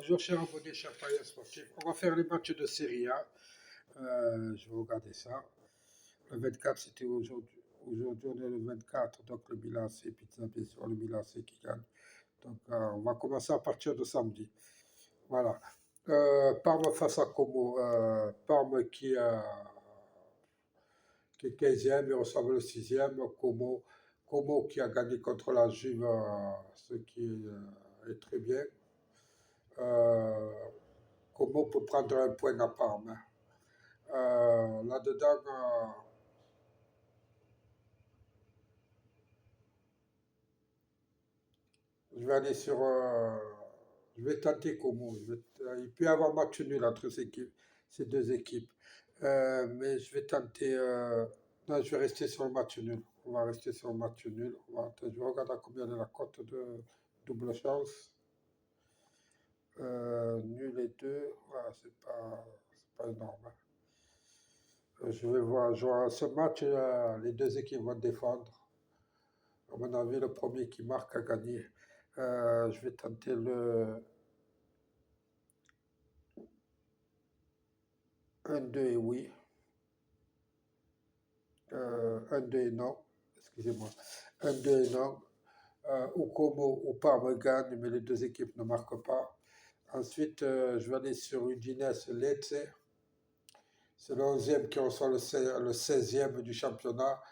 Bonjour chers abonnés, chers parieurs sportifs. On va faire les matchs de Serie A. Je vais regarder ça. Le 24, c'était aujourd'hui. Aujourd'hui, on est le 24, donc le Milan AC, Pizza, bien sûr, le Milan AC qui gagne. Donc, on va commencer à partir de samedi. Voilà. Parme face à Como. Parme qui est 15e et reçoit le 6e. Como qui a gagné contre la Juve, ce qui est très bien. Como peut prendre un point à Parme, hein. Là-dedans, je vais aller sur. Je vais tenter Como. Il peut y avoir match nul entre ces deux équipes. Mais je vais tenter. Non, je vais rester sur le match nul. On va rester sur le match nul. Je vais regarder combien est la cote de double chance. Nul et 2. Voilà, c'est pas énorme, hein. Je vais voir. Ce match, les deux équipes vont défendre. À mon avis, le premier qui marque a gagné. Je vais tenter le 1-2 et oui. 1-2 et non. Excusez-moi. 1-2 et non. Ou Como ou Parme gagne, mais les deux équipes ne marquent pas. Ensuite, je vais aller sur Udinese Lecce. C'est le 11e qui reçoit le 16e du championnat.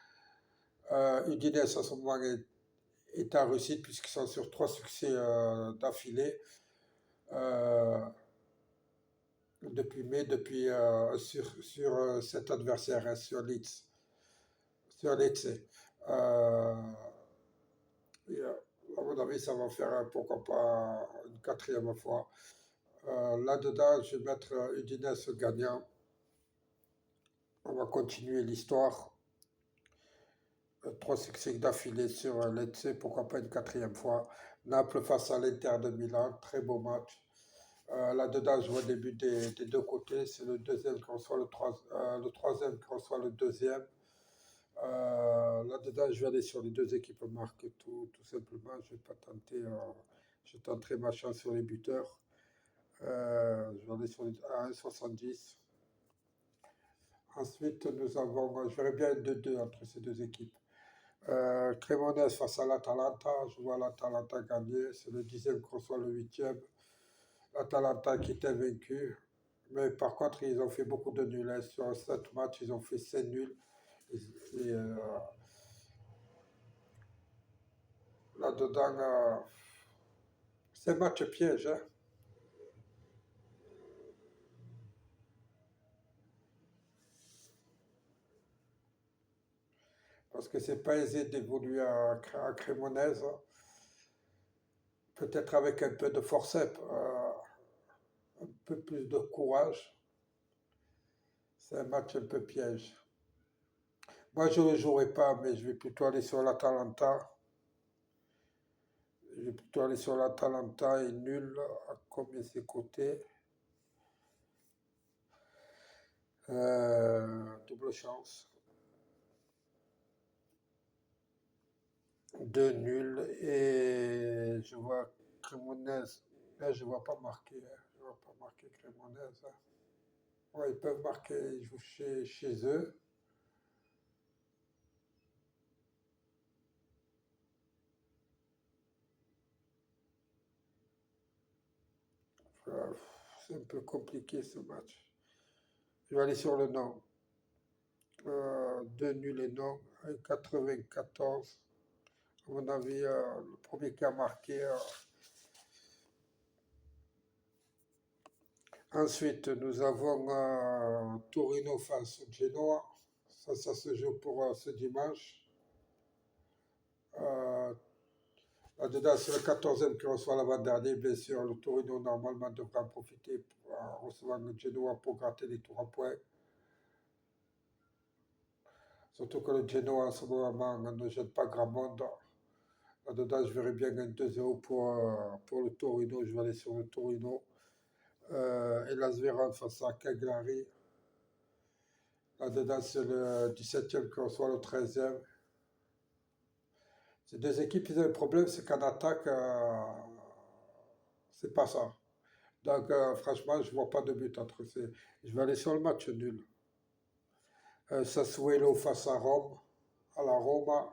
Udinese, en ce moment, est en réussite puisqu'ils sont sur 3 succès d'affilée. Depuis mai, sur cet adversaire, hein, sur Leeds. Sur Lecce. À mon avis, ça va faire pourquoi pas une 4e fois. Là-dedans, je vais mettre Udinese gagnant. On va continuer l'histoire. 3 succès d'affilée sur Lecce, pourquoi pas une 4e fois. Naples face à l'Inter de Milan, très beau match. Là-dedans, je vois des buts des deux côtés. C'est le deuxième qui reçoit le troisième qui reçoit le deuxième. Là-dedans, je vais aller sur les deux équipes marques tout simplement. Je vais pas tenter. Je tenterai ma chance sur les buteurs. Je vais aller sur les 1,70. Ensuite, je verrai bien un 2-2 entre ces deux équipes. Cremonese face à l'Atalanta. Je vois l'Atalanta gagner. C'est le 10e qui reçoit le 8e. L'Atalanta qui était vaincu. Mais par contre, ils ont fait beaucoup de nuls, hein. Sur 7 matchs, ils ont fait 7 nuls. Et là-dedans, c'est un match piège, hein. Parce que c'est pas aisé d'évoluer à Cremonese. Peut-être avec un peu de forceps, un peu plus de courage. C'est un match un peu piège. Moi, je ne le jouerai pas, mais je vais plutôt aller sur l'Atalanta. Je vais plutôt aller sur l'Atalanta et nul à combien c'est coté. Double chance. 2 nuls et je vois Cremonese. Là, je ne vois pas marquer, hein. Je ne vois pas marquer Cremonese, hein. Ouais, ils peuvent marquer, ils jouent chez eux. C'est un peu compliqué ce match. Je vais aller sur le non. 2 nuls et non. 94. À mon avis, le premier qui a marqué. Ensuite, nous avons Torino face au Genoa. Ça se joue pour ce dimanche. Là-dedans, c'est le 14e qui reçoit l'avant-dernier. Bien sûr, le Torino, normalement, devra en profiter pour recevoir le Genoa pour gratter les 3 points. Surtout que le Genoa, en ce moment, ne jette pas grand monde. Là-dedans, je verrais bien un 2-0 pour le Torino. Je vais aller sur le Torino. Et Las Véron face à Cagliari. Là-dedans, c'est le 17e qui reçoit le 13e. Ces deux équipes, ils ont un problème, c'est qu'en attaque, c'est pas ça. Donc, franchement, je ne vois pas de but entre ces. Je vais aller sur le match nul. Sassuolo face à Rome, à la Roma.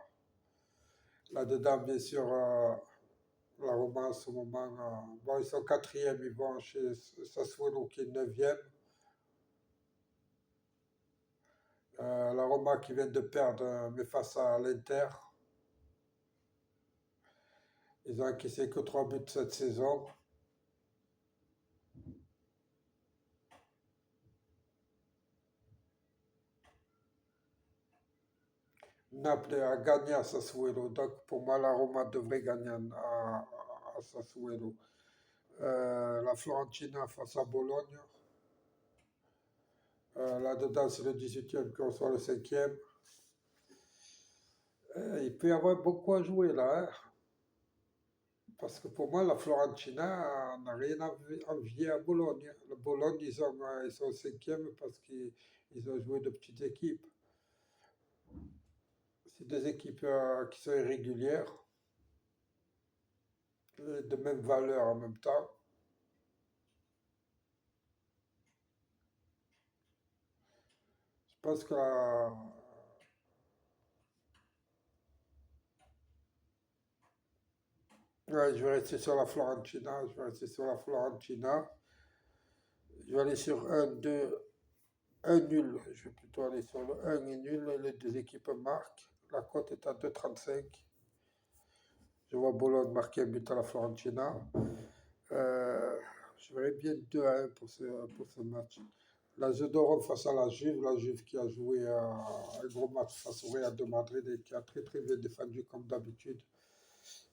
Là-dedans, bien sûr, la Roma en ce moment, bon, ils sont quatrième, ils vont chez Sassuolo qui est neuvième. La Roma qui vient de perdre, mais face à l'Inter. Ils ont encaissé que 3 buts cette saison. Naples a gagné à Sassuolo, donc pour moi la Roma devrait gagner à Sassuolo. La Fiorentina face à Bologne. Là-dedans, c'est le 18e qui reçoit le 5e. Il peut y avoir beaucoup à jouer là, hein, parce que pour moi, la Fiorentina n'a rien à envier à Bologne. Le Bologne, ils sont 5e parce qu'ils ont joué de petites équipes. C'est des équipes qui sont irrégulières, de même valeur en même temps. Je pense que ouais, je vais rester sur la Florentina. Je vais rester sur la Florentina. Je vais aller sur un nul. Je vais plutôt aller sur le 1 et nul. Les deux équipes marquent. La cote est à 2,35. Je vois Bologne marquer un but à la Florentina. Je verrais bien 2-1 pour ce match. La Zedorov face à la Juve qui a joué un gros match face au Real de Madrid et qui a très très bien défendu comme d'habitude.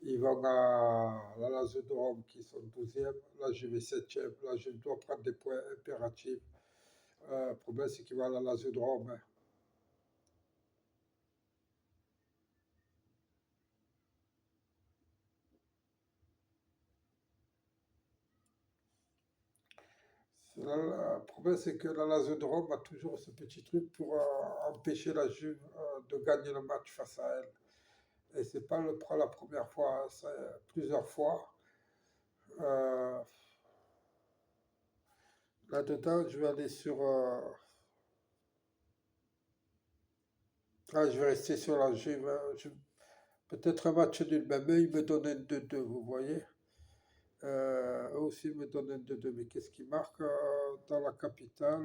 Ils vont à la Lazio de Rome qui sont 12e, la Juve est 7e, la Juve doit prendre des points impératifs. Le problème c'est qu'ils vont à la Lazio de Rome, hein. Le problème c'est que la Lazio de Rome a toujours ce petit truc pour empêcher la Juve de gagner le match face à elle. Et c'est pas la première fois, hein, c'est plusieurs fois. Euh, Là-dedans, je vais aller sur. Je vais rester sur la Juve, hein. Peut-être un match nul, même eux, ils me donnent un 2-2, vous voyez. Eux aussi ils me donnent un 2-2, mais qu'est-ce qui marque dans la capitale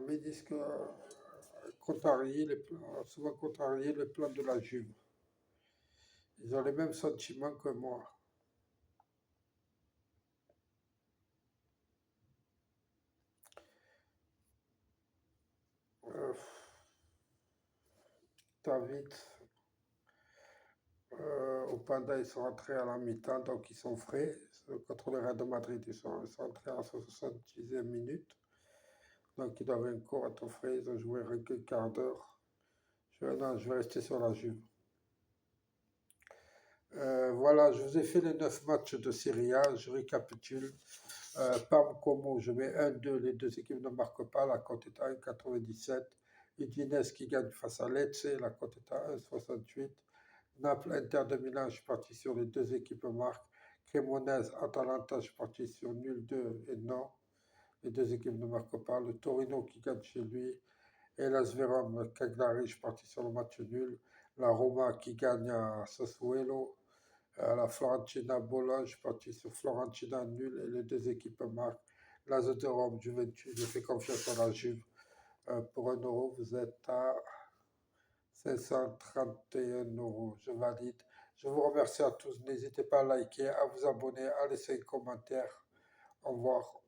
mais ils disent que souvent contrarié le plan de la Juve. Ils ont les mêmes sentiments que moi. Euh, David, au Panda, ils sont rentrés à la mi-temps, donc ils sont frais. Contre le Real de Madrid, ils sont rentrés à la 70e minute. Donc ils doivent encore être frais, ils ont joué un quart d'heure. Non, je vais rester sur la Juve. Voilà, je vous ai fait les 9 matchs de Serie A, je récapitule. Parme Como, je mets 1-2, les deux équipes ne marquent pas, la cote est à 1,97. Udinese qui gagne face à Lecce, la cote est à 1,68. Naples, Inter de Milan, je suis parti sur les deux équipes marquent. Cremonese, Atalanta, je suis parti sur nul 2 et non. Les deux équipes ne marquent pas. Le Torino qui gagne chez lui. Et la Vérone, Cagliari, je suis parti sur le match nul. La Roma qui gagne à Sassuolo. La Florentina, Bologne, je suis parti sur Florentina nul et les deux équipes marquent. Lazio de Rome, Juventus, je fais confiance à la Juve. Pour 1 euro, vous êtes à 531 euros. Je valide. Je vous remercie à tous. N'hésitez pas à liker, à vous abonner, à laisser un commentaire. Au revoir.